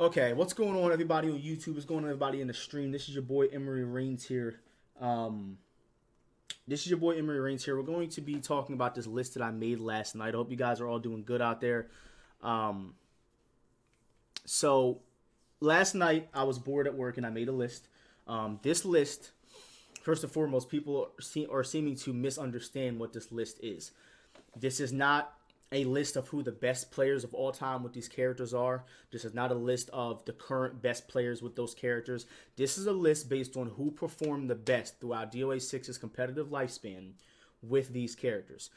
Okay, what's going on, everybody on YouTube? What's going on, everybody in the stream? This is your boy EmeryReigns here. Um, We're going to be talking about this list that I made last night. I hope you guys are all doing good out there. Um, so last night I was bored at work and I made a list. This list, first and foremost, people are seeming to misunderstand what this list is. This is not a list of who the best players of all time with these characters are. This is not a list of the current best players with those characters. This is a list based on who performed the best throughout DOA6's competitive lifespan with these characters.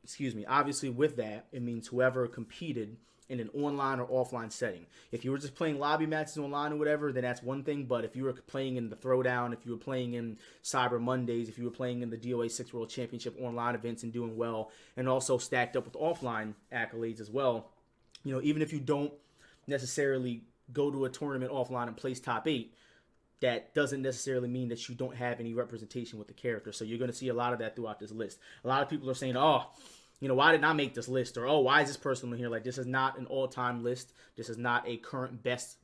Excuse me. Obviously, with that, it means whoever competed in an online or offline setting. If you were just playing lobby matches online or whatever, then that's one thing. But if you were playing in the Throwdown, if you were playing in Cyber Mondays, if you were playing in the DOA6 World Championship online events and doing well, and also stacked up with offline accolades as well, even if you don't necessarily go to a tournament offline and place top 8, that doesn't necessarily mean that you don't have any representation with the character. So you're going to see a lot of that throughout this list. A lot of people are saying, why didn't I make this list? Or, why is this person in here? Like, this is not an all-time list. This is not a current best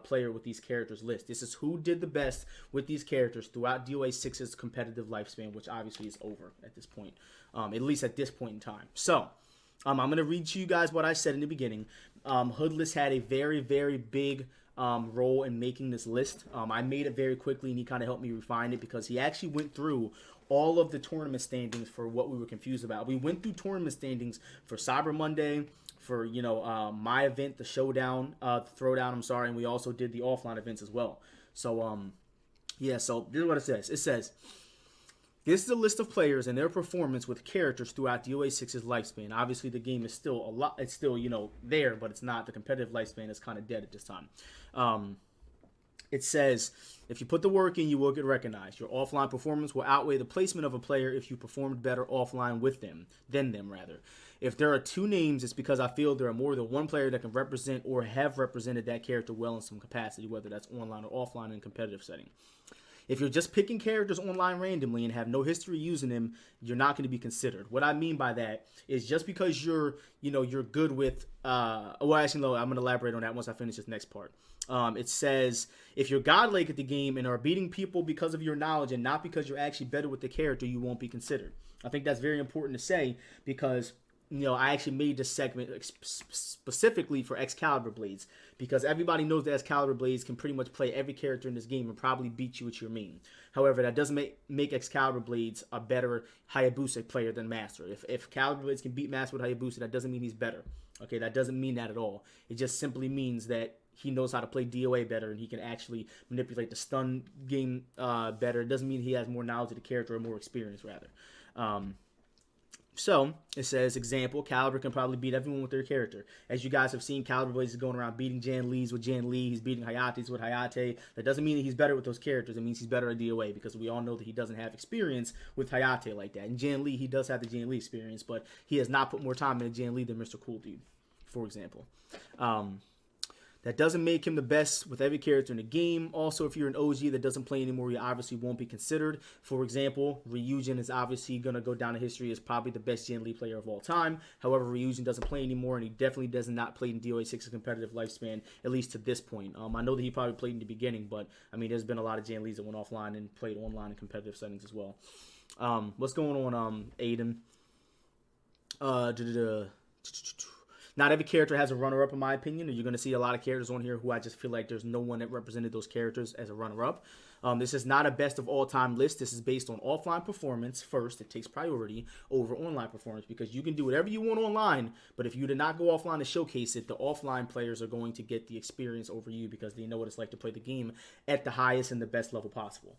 player with these characters list. This is who did the best with these characters throughout DOA6's competitive lifespan, which obviously is over at this point, at least at this point in time. So, I'm going to read to you guys what I said in the beginning. Hoodless had a very, very big role in making this list. I made it very quickly, and he kind of helped me refine it because he actually went through all of the tournament standings for what we were confused about. We went through tournament standings for Cyber Monday, for my event, the Showdown, Throwdown. I'm sorry, and we also did the offline events as well. So So this is what it says. It says, this is a list of players and their performance with characters throughout DOA6's lifespan. Obviously, the game is still a lot. It's still there, but it's not. The competitive lifespan is kind of dead at this time. It says, if you put the work in, you will get recognized. Your offline performance will outweigh the placement of a player if you performed better offline than them. If there are two names, it's because I feel there are more than one player that can represent or have represented that character well in some capacity, whether that's online or offline in a competitive setting. If you're just picking characters online randomly and have no history using them, you're not going to be considered. What I mean by that is just because you're good with, I'm going to elaborate on that once I finish this next part. It says, if you're godlike at the game and are beating people because of your knowledge and not because you're actually better with the character, you won't be considered. I think that's very important to say because I actually made this segment specifically for Excalibur Blades because everybody knows that Excalibur Blades can pretty much play every character in this game and probably beat you with your main. However, that doesn't make Excalibur Blades a better Hayabusa player than Master. If Excalibur Blades can beat Master with Hayabusa, that doesn't mean he's better. Okay, that doesn't mean that at all. It just simply means that he knows how to play DOA better and he can actually manipulate the stun game better. It doesn't mean he has more knowledge of the character or more experience, rather. So, it says, example, Caliber can probably beat everyone with their character. As you guys have seen, Caliber Blaze is going around beating Jan Lee's with Jan Lee. He's beating Hayate's with Hayate. That doesn't mean that he's better with those characters. It means he's better at DOA because we all know that he doesn't have experience with Hayate like that. And Jan Lee, he does have the Jan Lee experience, but he has not put more time into Jan Lee than Mr. Cool Dude, for example. That doesn't make him the best with every character in the game. Also, if you're an OG that doesn't play anymore, you obviously won't be considered. For example, Ryujin is obviously going to go down in history as probably the best Gen Lee player of all time. However, Ryujin doesn't play anymore, and he definitely does not play in DOA6's competitive lifespan, at least to this point. I know that he probably played in the beginning, but, there's been a lot of Gen Lees that went offline and played online in competitive settings as well. What's going on, Aiden? Not every character has a runner-up, in my opinion. You're going to see a lot of characters on here who I just feel like there's no one that represented those characters as a runner-up. This is not a best-of-all-time list. This is based on offline performance first. It takes priority over online performance because you can do whatever you want online, but if you did not go offline to showcase it, the offline players are going to get the experience over you because they know what it's like to play the game at the highest and the best level possible.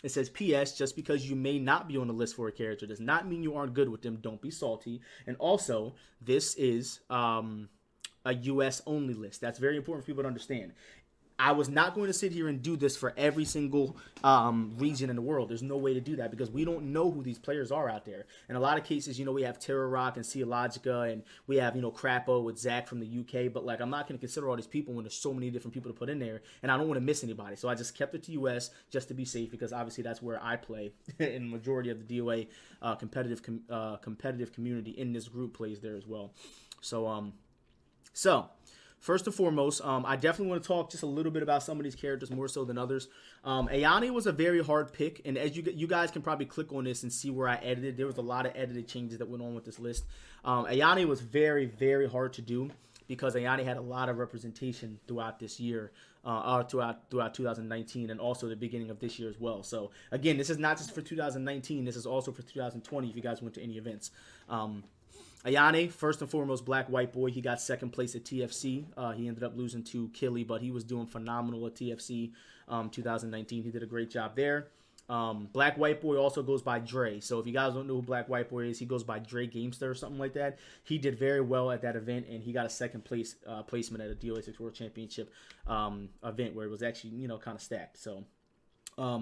It says, P.S. Just because you may not be on the list for a character does not mean you aren't good with them. Don't be salty. And also, this is a U.S.-only list. That's very important for people to understand. I was not going to sit here and do this for every single region in the world. There's no way to do that because we don't know who these players are out there. In a lot of cases, we have Terror Rock and Logica, and we have, Crapo with Zach from the UK. But, I'm not going to consider all these people when there's so many different people to put in there, and I don't want to miss anybody. So I just kept it to US just to be safe because, obviously, that's where I play. And the majority of the DOA competitive community in this group plays there as well. So, So, first and foremost, I definitely want to talk just a little bit about some of these characters more so than others. Ayane was a very hard pick, and as you guys can probably click on this and see where I edited, there was a lot of edited changes that went on with this list. Ayane was very, very hard to do because Ayane had a lot of representation throughout this year, throughout 2019, and also the beginning of this year as well. So again, this is not just for 2019. This is also for 2020 if you guys went to any events. Ayane, first and foremost, black white boy. He got second place at TFC. He ended up losing to Killy, but he was doing phenomenal at TFC 2019. He did a great job there. Black white boy also goes by Dre. So if you guys don't know who black white boy is, he goes by Dre Gamester or something like that. He did very well at that event, and he got a second place placement at a DOA6 World Championship event where it was actually kind of stacked. So.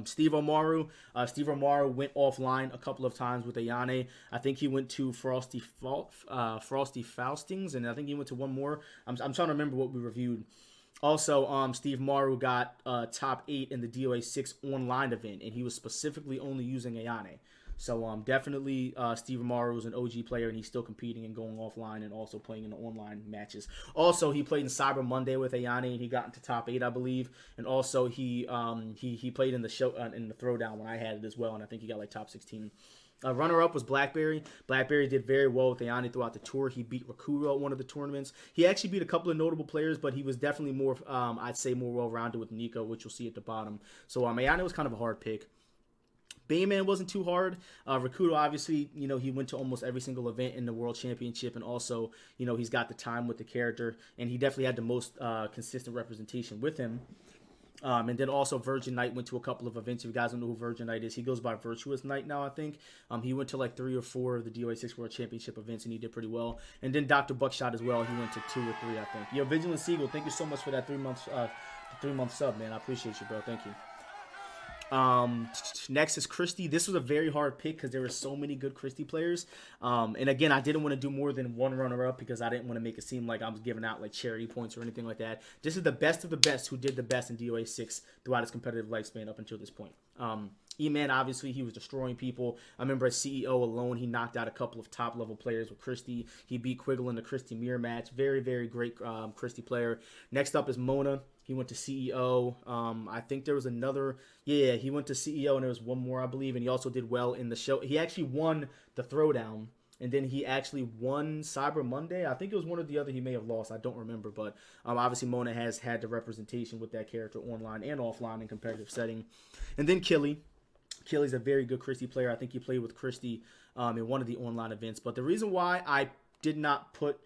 Steve Omaru went offline a couple of times with Ayane. I think he went to Frosty Faustings, and I think he went to one more. I'm trying to remember what we reviewed. Also, Steve Maru got top 8 in the DOA6 online event, and he was specifically only using Ayane. So definitely Steve Maru is an OG player, and he's still competing and going offline and also playing in the online matches. Also, he played in Cyber Monday with Ayane, and he got into top 8, I believe. And also he played in the show in the Throwdown when I had it as well, and I think he got like top 16. Runner-up was Blackberry. Blackberry did very well with Ayane throughout the tour. He beat Rakudo at one of the tournaments. He actually beat a couple of notable players, but he was definitely more, I'd say, more well-rounded with Nico, which you'll see at the bottom. So Ayane was kind of a hard pick. Bayman wasn't too hard. Rakudo, obviously, he went to almost every single event in the World Championship, and also, he's got the time with the character, and he definitely had the most consistent representation with him. And then also Virgin Knight went to a couple of events. If you guys don't know who Virgin Knight is, he goes by Virtuous Knight now, I think. He went to like 3 or 4 of the DOA6 World Championship events, and he did pretty well. And then Dr. Buckshot as well. He went to 2 or 3, I think. Yo, Vigilant Seagull, thank you so much for that 3-month sub, man. I appreciate you, bro. Thank you. Next is Christie. This was a very hard pick because there were so many good Christie players. And again, I didn't want to do more than one runner-up because I didn't want to make it seem like I was giving out like charity points or anything like that. This is the best of the best who did the best in DOA6 throughout his competitive lifespan up until this point. E-Man, obviously, he was destroying people. I remember as CEO alone, he knocked out a couple of top-level players with Christie. He beat Quiggle in the Christie mirror match. Very, very great Christie player. Next up is Mona. He went to CEO. I think there was another. Yeah, he went to CEO, and there was one more, I believe. And he also did well in the show. He actually won the Throwdown, and then he actually won Cyber Monday. I think it was one or the other he may have lost. I don't remember. But obviously, Mona has had the representation with that character online and offline in competitive setting. And then Killy. Killy's a very good Christie player. I think he played with Christie in one of the online events. But the reason why I did not put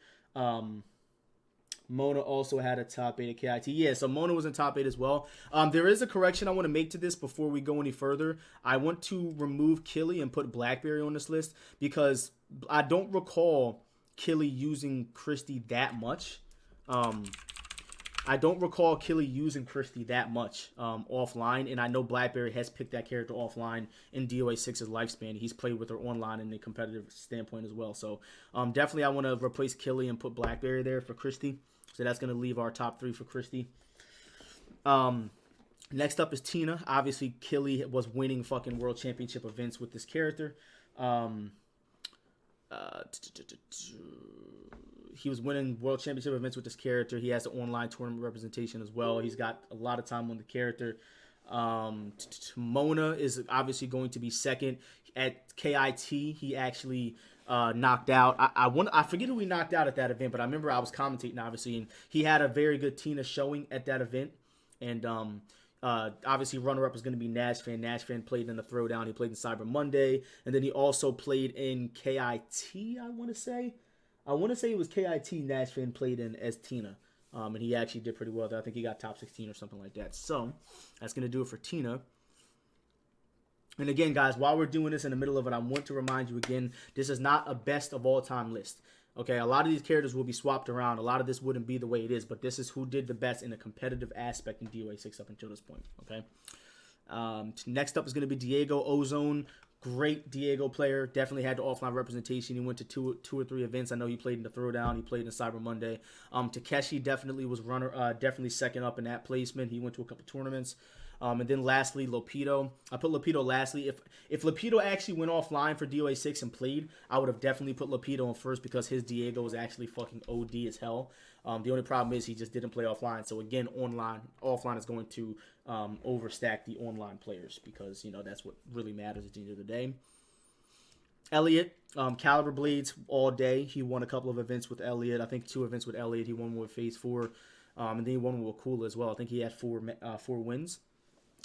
Mona also had a top 8 at KIT. Yeah, so Mona was in top 8 as well. There is a correction I want to make to this before we go any further. I want to remove Killy and put Blackberry on this list because I don't recall Killy using Christie that much. I don't recall Killy using Christie that much offline, and I know Blackberry has picked that character offline in DOA6's lifespan. He's played with her online in a competitive standpoint as well. So definitely I want to replace Killy and put Blackberry there for Christie. So that's going to leave our top 3 for Christie. Next up is Tina. Obviously, Killy was winning fucking World Championship events with this character. He was winning World Championship events with this character. He has the online tournament representation as well. He's got a lot of time on the character. Mona is obviously going to be second. At KIT, he actually knocked out. I forget who he knocked out at that event, but I remember I was commentating, obviously, and he had a very good Tina showing at that event. And obviously, runner-up is going to be Nash Fan. Nash Fan played in the Throwdown. He played in Cyber Monday. And then he also played in KIT, I want to say. It was KIT Nash Fan played in as Tina. And he actually did pretty well there. I think he got top 16 or something like that. So, that's going to do it for Tina. And again, guys, while we're doing this in the middle of it, I want to remind you again, this is not a best of all time list. Okay, a lot of these characters will be swapped around. A lot of this wouldn't be the way it is, but this is who did the best in a competitive aspect in DOA6 up until this point. Okay. Next up is going to be Diego Ozone. Great Diego player. Definitely had the offline representation. He went to two or three events. I know he played in the Throwdown. He played in Cyber Monday. Takeshi definitely was definitely second up in that placement. He went to a couple tournaments. And then lastly, Lopido. I put Lopido lastly. If Lopido actually went offline for DOA6 and played, I would have definitely put Lopido in first because his Diego is actually fucking OD as hell. The only problem is he just didn't play offline. So again, offline is going to overstack the online players because, that's what really matters at the end of the day. Elliot, Caliber Blades all day. He won a couple of events with Elliot. I think 2 events with Elliot. He won with Phase 4. And then he won with Akula as well. I think he had 4 wins.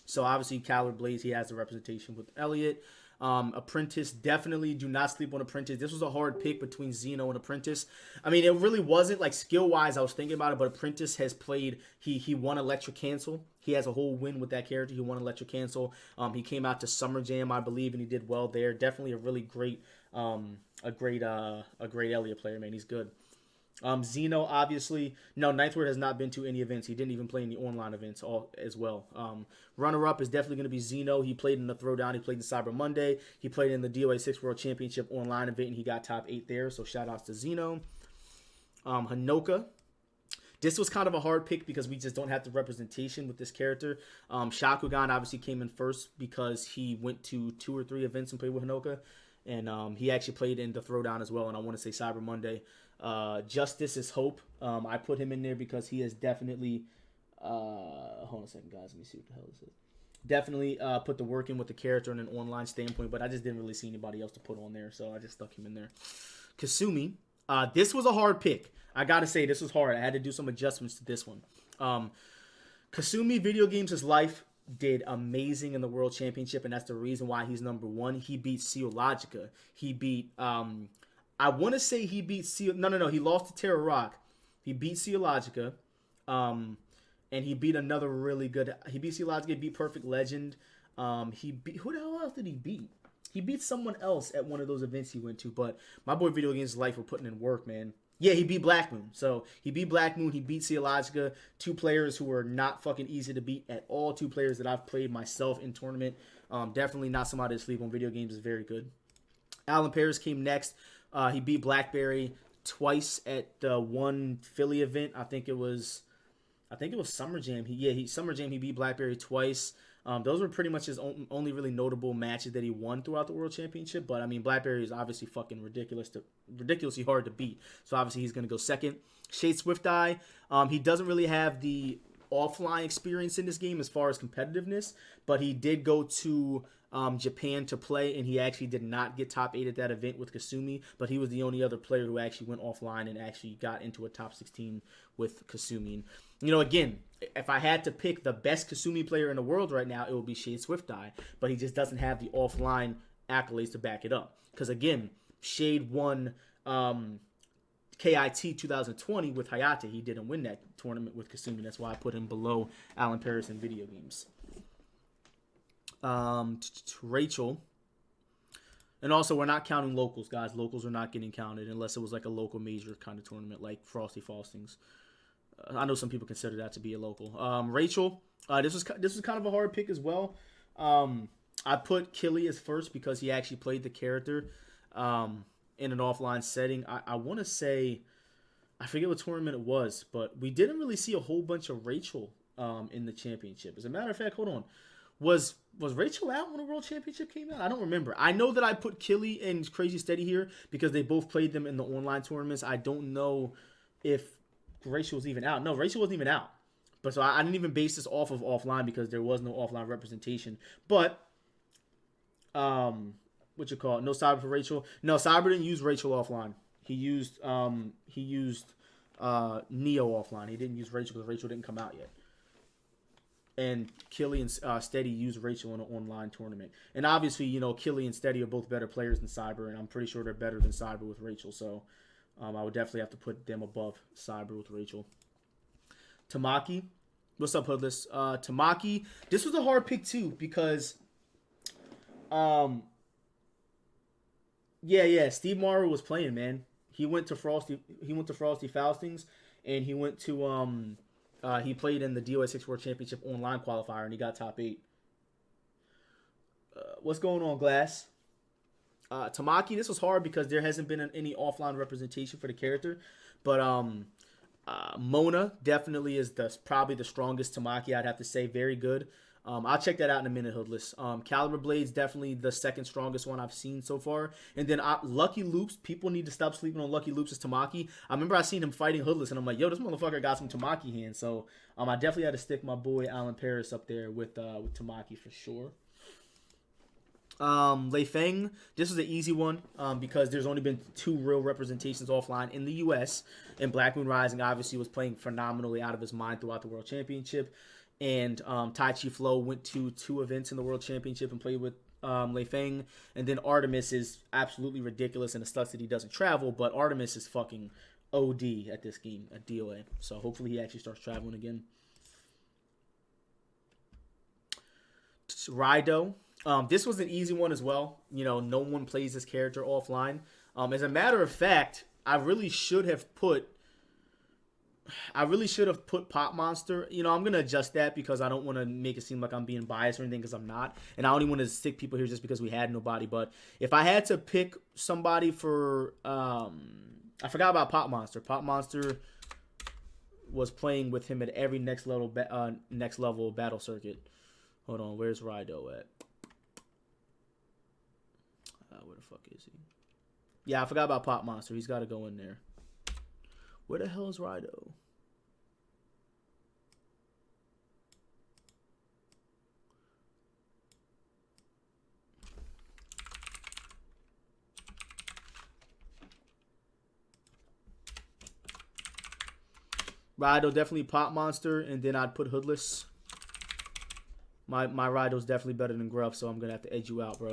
So obviously Caliber Blades, he has the representation with Elliot. Apprentice, definitely do not sleep on Apprentice. This was a hard pick between Zeno and Apprentice. I mean, it really wasn't like skill-wise. I was thinking about it, but Apprentice has played. He won Electric Cancel. He has a whole win with that character. He won Electric Cancel. He came out to Summer Jam, I believe, and he did well there. Definitely a really great, a great Elliot player, man. He's good. Zeno, obviously, no, Ninth Word has not been to any events. He didn't even play in the online events as well. Runner-up is definitely going to be Zeno. He played in the Throwdown. He played in Cyber Monday. He played in the DOA6 World Championship online event, and he got top 8 there, so shout-outs to Zeno. Honoka. This was kind of a hard pick because we just don't have the representation with this character. Shakugan obviously came in first because he went to 2 or 3 events and played with Honoka, and he actually played in the Throwdown as well, and I want to say Cyber Monday. Justice is Hope. I put him in there because he is definitely hold on a second, guys, let me see what the hell this is. Definitely put the work in with the character in an online standpoint, but I just didn't really see anybody else to put on there, so I just stuck him in there. Kasumi, this was a hard pick. I gotta say, this was hard. I had to do some adjustments to this one. Kasumi, Video Games is Life, did amazing in the World Championship, and that's the reason why he's number 1. He beat Seologica. He beat I want to say he beat No. He lost to Terra Rock. He beat Seologica. And he beat another really good. He beat Seologica, beat Perfect Legend. He beat, who the hell else did he beat? He beat someone else at one of those events he went to. But my boy Video Games Life were putting in work, man. Yeah, he beat Black Moon. So he beat Black Moon. He beat Seologica. 2 players who were not fucking easy to beat at all. 2 players that I've played myself in tournament. Definitely not somebody to sleep on. Video Games is very good. Alan Paris came next. He beat Blackberry twice at the one Philly event. I think it was Summer Jam. Summer Jam. He beat Blackberry twice. Those were pretty much his only really notable matches that he won throughout the World Championship. But I mean, Blackberry is obviously fucking ridiculously hard to beat. So obviously he's gonna go second. Shade Swift Eye. He doesn't really have the offline experience in this game as far as competitiveness, but he did go to Japan to play, and he actually did not get top 8 at that event with Kasumi, but he was the only other player who actually went offline and actually got into a top 16 with Kasumi. And, again, if I had to pick the best Kasumi player in the world right now, it would be Shade Swift Eye, but he just doesn't have the offline accolades to back it up. Because, again, Shade won KIT 2020 with Hayate. He didn't win that tournament with Kasumi. That's why I put him below Alan Paris in Video Games. Rachel. And also, we're not counting locals, guys. Locals are not getting counted unless it was like a local major kind of tournament like Frosty Faustings. I know some people consider that to be a local. Rachel, this was kind of a hard pick as well. I put Killy as first because he actually played the character in an offline setting. I want to say, I forget what tournament it was, but we didn't really see a whole bunch of Rachel in the championship. As a matter of fact, hold on. Was Rachel out when the World Championship came out? I don't remember. I know that I put Killy and Crazy Steady here because they both played them in the online tournaments. I don't know if Rachel was even out. No, Rachel wasn't even out. But so I didn't even base this off of offline because there was no offline representation. But, No Cyber for Rachel. No, Cyber didn't use Rachel offline. He used Neo offline. He didn't use Rachel because Rachel didn't come out yet. And Killy and Steady used Rachel in an online tournament. And obviously, Killy and Steady are both better players than Cyber, and I'm pretty sure they're better than Cyber with Rachel. So I would definitely have to put them above Cyber with Rachel. Tamaki. What's up, Hoodless? Tamaki. This was a hard pick, too, because Steve Morrow was playing, man. He went to Frosty Faustings, and he went to he played in the DOA6 World Championship online qualifier, and he got top 8. What's going on, Glass? Tamaki, this was hard because there hasn't been any offline representation for the character. But Mona definitely is probably the strongest Tamaki, I'd have to say. Very good. I'll check that out in a minute, Hoodless. Caliber Blade's definitely the second strongest one I've seen so far. And then Lucky Loops, people need to stop sleeping on Lucky Loops as Tamaki. I remember I seen him fighting Hoodless, and I'm like, yo, this motherfucker got some Tamaki hands. So I definitely had to stick my boy Alan Paris up there with Tamaki for sure. Lei Feng, this was an easy one because there's only been 2 real representations offline in the U.S. And Black Moon Rising obviously was playing phenomenally out of his mind throughout the World Championship. And Tai Chi Flow went to 2 events in the World Championship and played with Lei Feng. And then Artemis is absolutely ridiculous, and it sucks that he doesn't travel, but Artemis is fucking OD at this game, at DOA. So hopefully he actually starts traveling again. Raido. This was an easy one as well. You know, no one plays this character offline. As a matter of fact, I really should have put Pop Monster. You know, I'm going to adjust that because I don't want to make it seem like I'm being biased or anything, because I'm not. And I only want to stick people here just because we had nobody. But if I had to pick somebody for... I forgot about Pop Monster. Pop Monster was playing with him at every next level battle circuit. Hold on, where's Raido at? Where the fuck is he? Yeah, I forgot about Pop Monster. He's got to go in there. Where the hell is Raido? Raido definitely Pop Monster, and then I'd put Hoodless. My Raido's definitely better than Gruff, so I'm gonna have to edge you out, bro.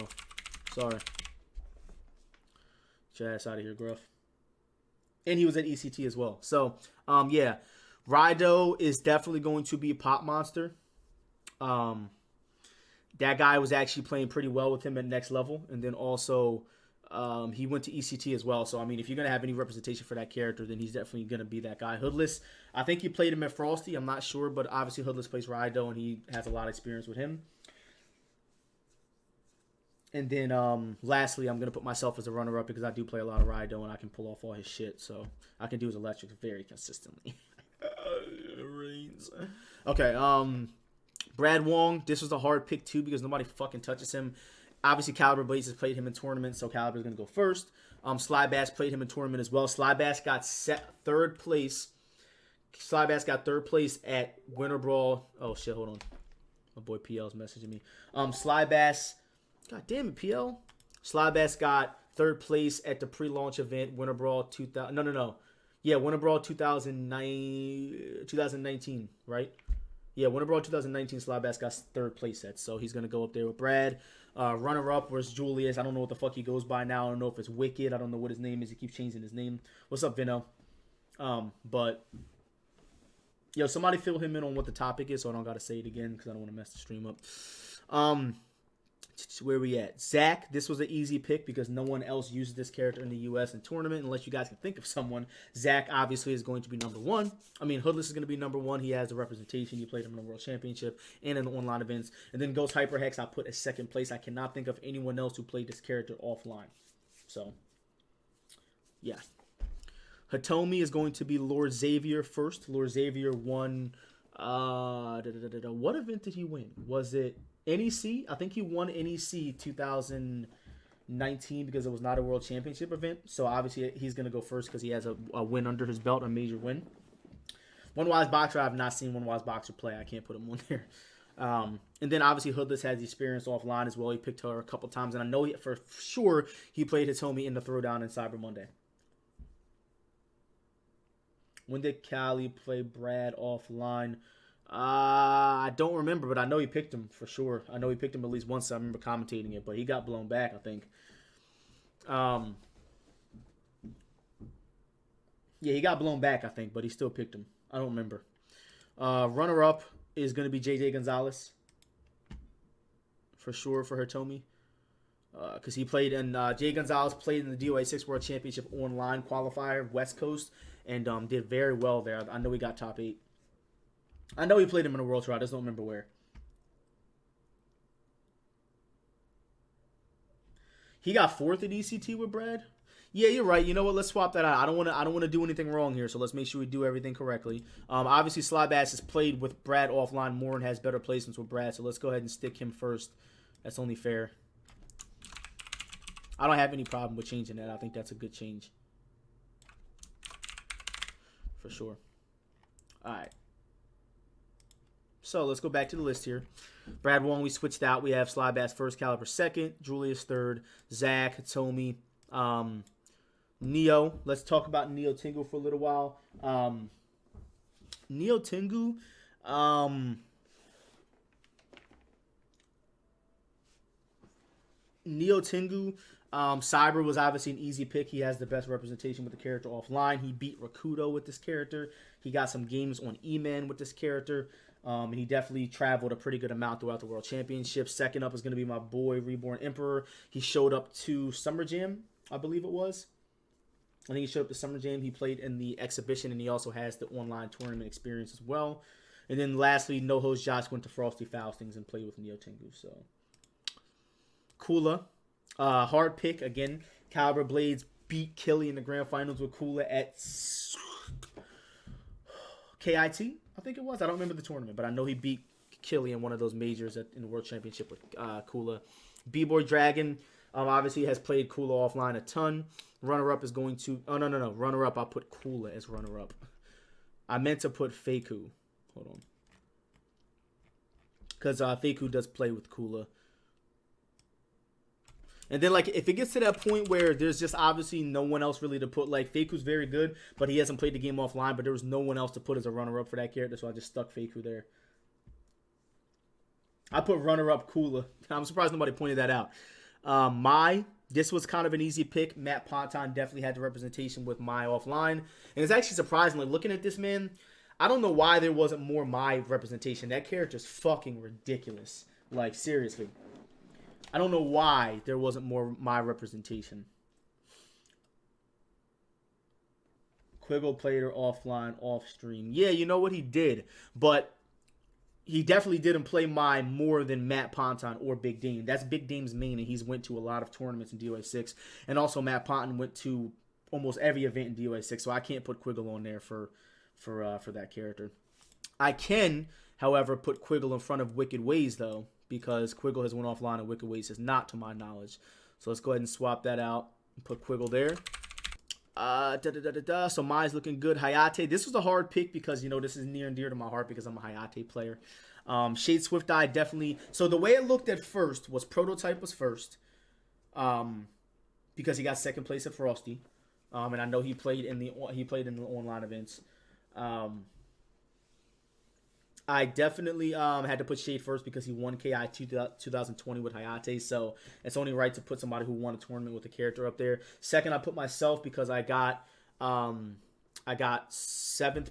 Sorry. Get your ass out of here, Gruff. And he was at ECT as well. So, yeah. Raido is definitely going to be a Pop Monster. That guy was actually playing pretty well with him at next level. And then also, he went to ECT as well. So, I mean, if you're going to have any representation for that character, then he's definitely going to be that guy. Hoodless, I think he played him at Frosty. I'm not sure. But obviously, Hoodless plays Raido, and he has a lot of experience with him. And then, lastly, I'm going to put myself as a runner-up because I do play a lot of Raido and I can pull off all his shit. So, I can do his electrics very consistently. Okay, Brad Wong. This was a hard pick, too, because nobody fucking touches him. Obviously, Caliber Blaze has played him in tournaments, so Caliber's going to go first. Sly Bass played him in tournament as well. Sly Bass got third place. Sly Bass got third place at Winter Brawl. Oh, shit, hold on. My boy PL's messaging me. Sly Bass... God damn it, PL. Sly Bass got third place at the pre-launch event, Winter Brawl 2000. No. Yeah, Winter Brawl 2019, right? Yeah, Winter Brawl 2019, Sly Bass got third place at. So he's going to go up there with Brad. Runner-up was Julius. I don't know what the fuck he goes by now. I don't know if it's Wicked. I don't know what his name is. He keeps changing his name. What's up, Vino? But, yo, somebody fill him in on what the topic is so I don't got to say it again because I don't want to mess the stream up. Where we at? Zach, this was an easy pick because no one else uses this character in the U.S. in tournament unless you guys can think of someone. Zach obviously is going to be number 1. I mean, Hoodless is going to be number 1. He has the representation. He played him in the World Championship and in the online events. And then Ghost Hyperhex, I put as second place. I cannot think of anyone else who played this character offline. So, yeah. Hitomi is going to be Lord Xavier first. Lord Xavier won... what event did he win? Was it... NEC, I think he won NEC 2019 because it was not a World Championship event. So obviously he's going to go first because he has a win under his belt, a major win. One Wise Boxer, I have not seen One Wise Boxer play. I can't put him on there. And then obviously Hoodless has experience offline as well. He picked her a couple times, and I know for sure he played Hitomi in the Throwdown in Cyber Monday. When did Cali play Brad offline? I don't remember, but I know he picked him for sure. I know he picked him at least once. I remember commentating it, but he got blown back, I think. Yeah, he got blown back, I think, but he still picked him. I don't remember. Runner-up is going to be JJ Gonzalez. For sure for Hitomi. Because he played in... Jay Gonzalez played in the DOA6 World Championship online qualifier, West Coast, and did very well there. I know he got top 8. I know he played him in a World Tour. I just don't remember where. He got 4th at ECT with Brad. Yeah, you're right. You know what? Let's swap that out. I don't want to do anything wrong here, so let's make sure we do everything correctly. Obviously, Sly Bass has played with Brad offline more and has better placements with Brad, so let's go ahead and stick him first. That's only fair. I don't have any problem with changing that. I think that's a good change. For sure. All right. So let's go back to the list here. Brad Wong, we switched out. We have Sly Bass first, Caliber second, Julius third, Zach, Hitomi, Neo. Let's talk about Neo Tengu for a little while. Neo Tengu, Cyber was obviously an easy pick. He has the best representation with the character offline. He beat Rakudo with this character. He got some games on E-Man with this character. And he definitely traveled a pretty good amount throughout the World Championship. Second up is going to be my boy, Reborn Emperor. He showed up to Summer Jam, I believe it was. I think he showed up to Summer Jam. He played in the exhibition, and he also has the online tournament experience as well. And then lastly, No Host Josh went to Frosty Faustings and played with Neo Tengu. So, Kula. Hard pick. Again, Caliber Blades beat Killy in the grand finals with Kula at KIT, I think it was. I don't remember the tournament, but I know he beat Killy in one of those majors in the World Championship with Kula. B-Boy Dragon obviously has played Kula offline a ton. Runner-up is going to... Oh, no. Runner-up, I'll put Kula as runner-up. I meant to put Faku. Hold on. Because Faku does play with Kula. And then, like, if it gets to that point where there's just obviously no one else really to put, like, Faku's very good, but he hasn't played the game offline, but there was no one else to put as a runner-up for that character, so I just stuck Faku there. I put runner-up Kula. I'm surprised nobody pointed that out. This was kind of an easy pick. Matt Ponton definitely had the representation with Mai offline. And it's actually surprising, like, looking at this, man, I don't know why there wasn't more Mai representation. That character's fucking ridiculous. Like, seriously. I don't know why there wasn't more Mai representation. Quiggle played her offline, off stream. Yeah, you know what, he did. But he definitely didn't play Mai more than Matt Ponton or Big Dame. That's Big Dame's main, and he's went to a lot of tournaments in DOA6. And also Matt Ponton went to almost every event in DOA6, so I can't put Quiggle on there for that character. I can, however, put Quiggle in front of Wicked Ways, though, because Quiggle has went offline and Wicked Ways has not, to my knowledge. So let's go ahead and swap that out and put Quiggle there. So Mai's looking good. Hayate, this was a hard pick because, you know, this is near and dear to my heart because I'm a Hayate player. Shade Swift Eye definitely. So the way it looked at first was Prototype was first, because he got second place at Frosty, and I know he played in the online events. I definitely had to put Shade first because he won KI 2020 with Hayate, so it's only right to put somebody who won a tournament with a character up there. Second, I put myself because I got 7th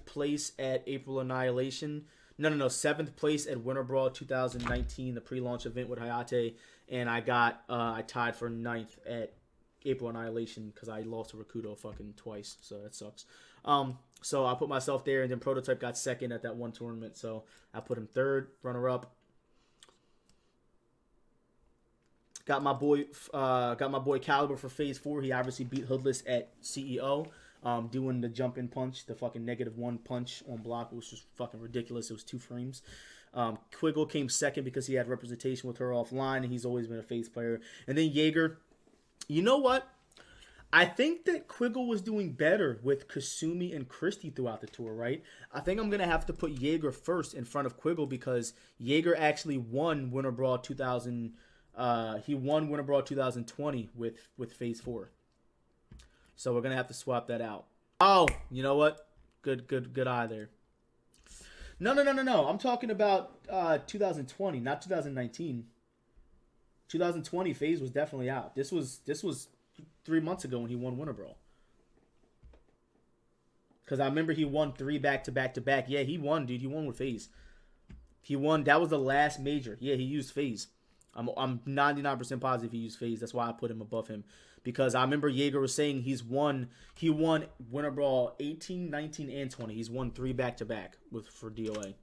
place at April Annihilation. No, 7th place at Winter Brawl 2019, the pre-launch event with Hayate, and I tied for 9th at April Annihilation because I lost to Rakudo fucking twice, so that sucks. So I put myself there, and then Prototype got second at that one tournament, so I put him third, runner-up. Got my boy Caliber for Phase 4. He obviously beat Hoodless at CEO, doing the jump-in punch, the fucking -1 punch on block, which was fucking ridiculous. It was 2 frames. Quiggle came second because he had representation with her offline, and he's always been a Phase player. And then Jaeger. You know what? I think that Quiggle was doing better with Kasumi and Christie throughout the tour, right? I think I'm going to have to put Jaeger first in front of Quiggle because Jaeger actually won Winter Brawl 2000. He won Winter Brawl 2020 with Phase 4. So we're going to have to swap that out. Oh, you know what? Good eye there. No. I'm talking about 2020, not 2019. 2020 Phase was definitely out. This was 3 months ago when he won Winter Brawl. Because I remember he won 3 back-to-back-to-back. Yeah, he won, dude. He won with Phase. He won. That was the last major. Yeah, he used Phase. I'm 99% positive he used Phase. That's why I put him above him. Because I remember Jaeger was saying he won Winter Brawl 18, 19, and 20. He's won 3 back-to-back for DOA.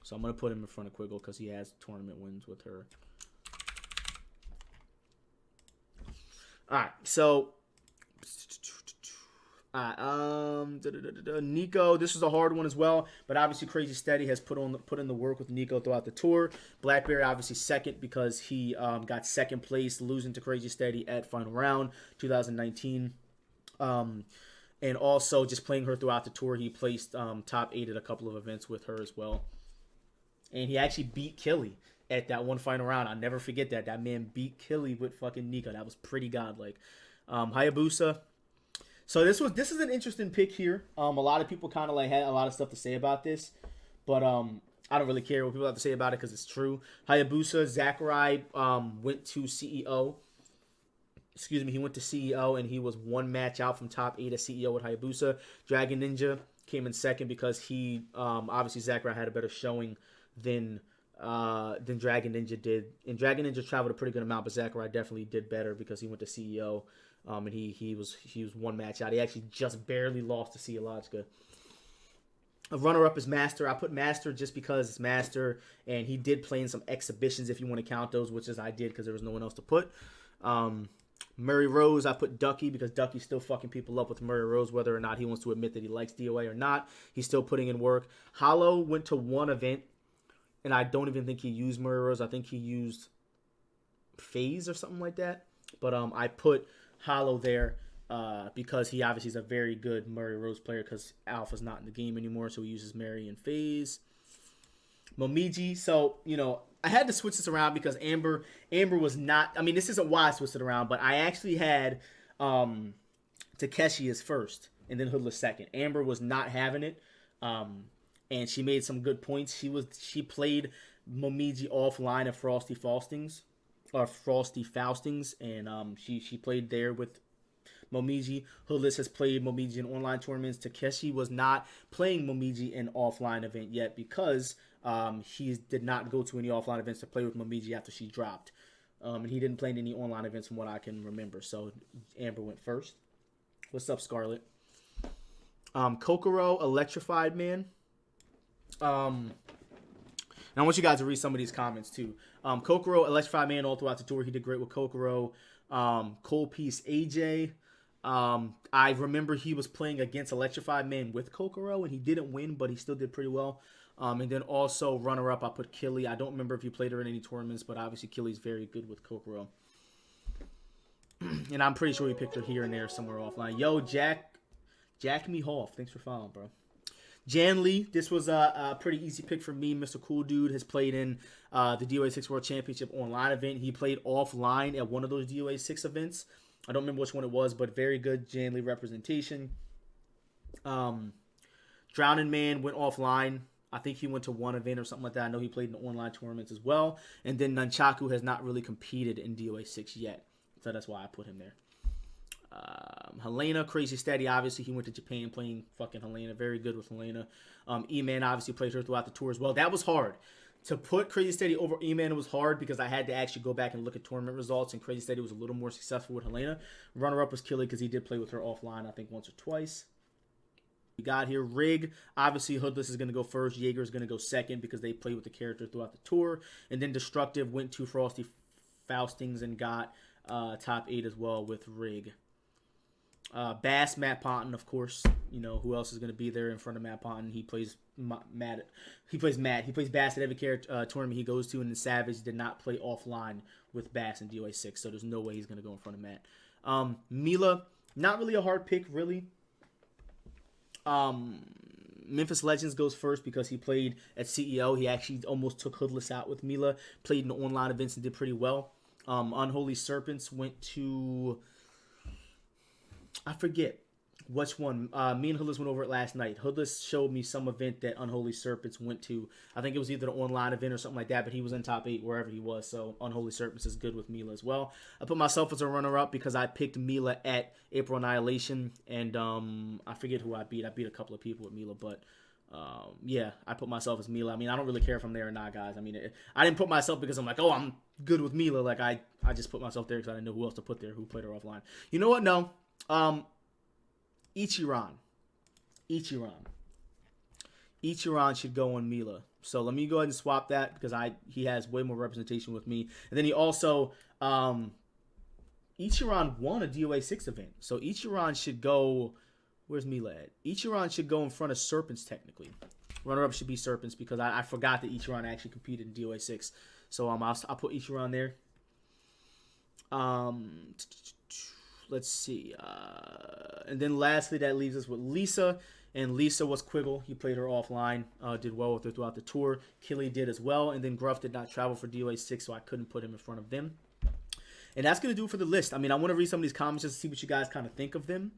So I'm going to put him in front of Quiggle because he has tournament wins with her. All right, so Nico, this was a hard one as well, but obviously Crazy Steady has put in the work with Nico throughout the tour. Blackberry obviously second because he got second place, losing to Crazy Steady at final round 2019. And also just playing her throughout the tour, he placed top 8 at a couple of events with her as well. And he actually beat Killy at that one final round. I'll never forget that. That man beat Killy with fucking Nico. That was pretty godlike. Hayabusa. So this is an interesting pick here. A lot of people kind of like had a lot of stuff to say about this, but I don't really care what people have to say about it because it's true. Hayabusa, Zachary went to CEO. Excuse me, he went to CEO and he was one match out from top 8 at CEO with Hayabusa. Dragon Ninja came in second because he obviously Zachary had a better showing than Dragon Ninja did. And Dragon Ninja traveled a pretty good amount, but Zachary definitely did better because he went to CEO. And he was one match out. He actually just barely lost to Ciologica. A runner-up is Master. I put Master just because it's Master, and he did play in some exhibitions if you want to count those, which is I did because there was no one else to put. Murray Rose, I put Ducky because Ducky's still fucking people up with Murray Rose, whether or not he wants to admit that he likes DOA or not. He's still putting in work. Hollow went to one event, and I don't even think he used Murray Rose. I think he used FaZe or something like that. But I put Hollow there because he obviously is a very good Murray Rose player because Alpha's not in the game anymore, so he uses Mary and FaZe. Momiji, so, I had to switch this around because Amber was not, this isn't why I switched it around, but I actually had Takeshi as first and then Hoodless second. Amber was not having it, and she made some good points. She played Momiji offline at Frosty Faustings, and she played there with Momiji. Hoodless has played Momiji in online tournaments. Takeshi was not playing Momiji in offline event yet because he did not go to any offline events to play with Momiji after she dropped. And he didn't play in any online events from what I can remember. So Amber went first. What's up, Scarlet? Kokoro, Electrified Man. And I want you guys to read some of these comments too. Kokoro, Electrified Man all throughout the tour. He did great with Kokoro. Cold Piece AJ. I remember he was playing against Electrified Man with Kokoro, and he didn't win, but he still did pretty well. And then also runner-up, I put Killy. I don't remember if he played her in any tournaments, but obviously Killy's very good with Kokoro. And I'm pretty sure he picked her here and there somewhere offline. Yo, Jack Me Hoff. Thanks for following, bro. Jan Lee, this was a pretty easy pick for me. Mr. Cool Dude has played in the DOA6 World Championship online event. He played offline at one of those DOA6 events. I don't remember which one it was, but very good Jan Lee representation. Drowning Man went offline. I think he went to one event or something like that. I know he played in online tournaments as well. And then Nunchaku has not really competed in DOA6 yet. So that's why I put him there. Helena, Crazy Steady, obviously he went to Japan playing fucking Helena. Very good with Helena. E-Man obviously played her throughout the tour as well. That was hard. To put Crazy Steady over E-Man was hard because I had to actually go back and look at tournament results, and Crazy Steady was a little more successful with Helena. Runner-up was Killy because he did play with her offline, I think, once or twice. We got here Rig. Obviously, Hoodless is going to go first. Jaeger is going to go second because they played with the character throughout the tour. And then Destructive went to Frosty Faustings and got top 8 as well with Rig. Bass, Matt Ponton, of course. Who else is going to be there in front of Matt Ponton? He plays Matt. He plays Bass at every tournament he goes to, and then Savage did not play offline with Bass in DOA6, so there's no way he's going to go in front of Matt. Mila, not really a hard pick, really. Memphis Legends goes first because he played at CEO. He actually almost took Hoodless out with Mila. Played in the online events and did pretty well. Unholy Serpents went to... I forget which one. Me and Hoodless went over it last night. Hoodless showed me some event that Unholy Serpents went to. I think it was either an online event or something like that, but he was in top 8 wherever he was, so Unholy Serpents is good with Mila as well. I put myself as a runner-up because I picked Mila at April Annihilation, and I forget who I beat. I beat a couple of people with Mila, but yeah, I put myself as Mila. I don't really care if I'm there or not, guys. I didn't put myself because I'm like, oh, I'm good with Mila. Like, I just put myself there because I didn't know who else to put there, who played her offline. You know what? No. Ichiran should go on Mila. So let me go ahead and swap that because he has way more representation with me. And then he also Ichiran won a DOA6 event. So Ichiran should go... Where's Mila at? Ichiran should go in front of Serpents, technically. Runner-up should be Serpents because I forgot that Ichiran actually competed in DOA6. So I'll put Ichiran there. Let's see. And then lastly, that leaves us with Lisa. And Lisa was Quiggle. He played her offline. Did well with her throughout the tour. Killy did as well. And then Gruff did not travel for DOA6, so I couldn't put him in front of them. And that's going to do it for the list. I mean, I want to read some of these comments just to see what you guys kind of think of them.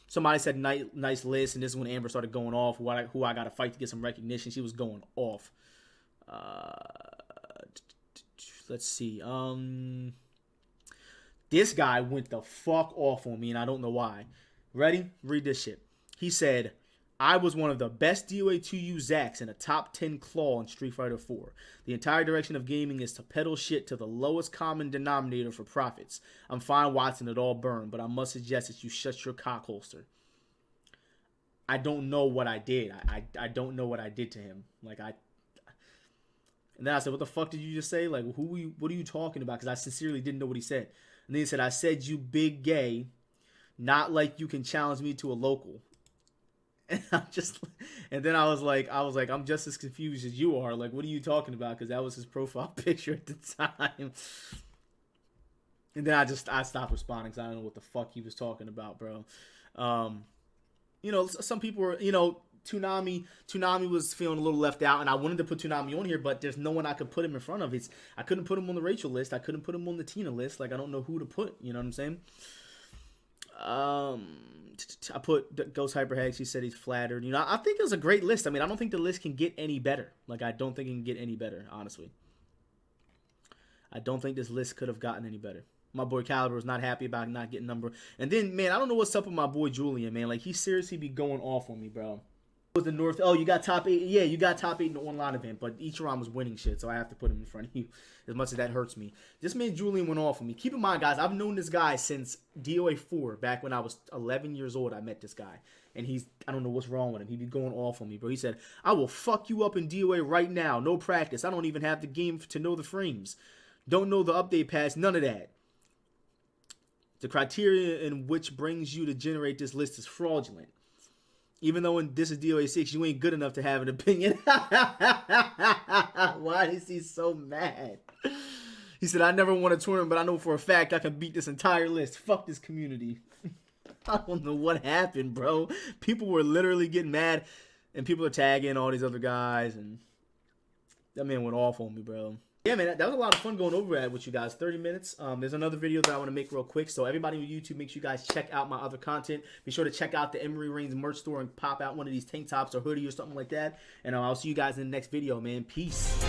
Somebody said nice list, and this is when Amber started going off. Who I got to fight to get some recognition. She was going off. Let's see. This guy went the fuck off on me, and I don't know why. Ready? Read this shit. He said, I was one of the best DOA2U Zacks and a top 10 claw in Street Fighter 4. The entire direction of gaming is to peddle shit to the lowest common denominator for profits. I'm fine watching it all burn, but I must suggest that you shut your cock holster. I don't know what I did. I don't know what I did to him. And then I said, what the fuck did you just say? Like, what are you talking about? Because I sincerely didn't know what he said. And then he said, I said you big gay, not like you can challenge me to a local. And then I was like, I'm just as confused as you are. Like, what are you talking about? Because that was his profile picture at the time. And then I stopped responding because I don't know what the fuck he was talking about, bro. Some people were, Toonami was feeling a little left out, and I wanted to put Toonami on here, but there's no one I could put him in front of. I couldn't put him on the Rachel list. I couldn't put him on the Tina list. Like, I don't know who to put. You know what I'm saying? I put Ghost Hyperhex. He said he's flattered. I think it was a great list. I mean, I don't think the list can get any better. Like, I don't think it can get any better, honestly. I don't think this list could have gotten any better. My boy Caliber was not happy about not getting number. And then, man, I don't know what's up with my boy Julian, man. Like, he seriously be going off on me, bro. Was the North? Oh, you got top 8. Yeah, you got top 8 in the online event, but Ichiran was winning shit, so I have to put him in front of you. As much as that hurts me, this man Julian went off on me. Keep in mind, guys, I've known this guy since DOA4. Back when I was 11 years old, I met this guy, and I don't know what's wrong with him. He be going off on me, bro. He said, "I will fuck you up in DOA right now. No practice. I don't even have the game to know the frames. Don't know the update pass. None of that. The criteria in which brings you to generate this list is fraudulent. Even though this is DOA6, you ain't good enough to have an opinion." Why is he so mad? He said, I never won a tournament, but I know for a fact I can beat this entire list. Fuck this community. I don't know what happened, bro. People were literally getting mad, and people are tagging all these other guys, and that man went off on me, bro. Yeah, man, that was a lot of fun going over that with you guys. 30 minutes. There's another video that I want to make real quick. So everybody on YouTube, make sure you guys check out my other content. Be sure to check out the EmeryReigns merch store and pop out one of these tank tops or hoodie or something like that. And I'll see you guys in the next video, man. Peace.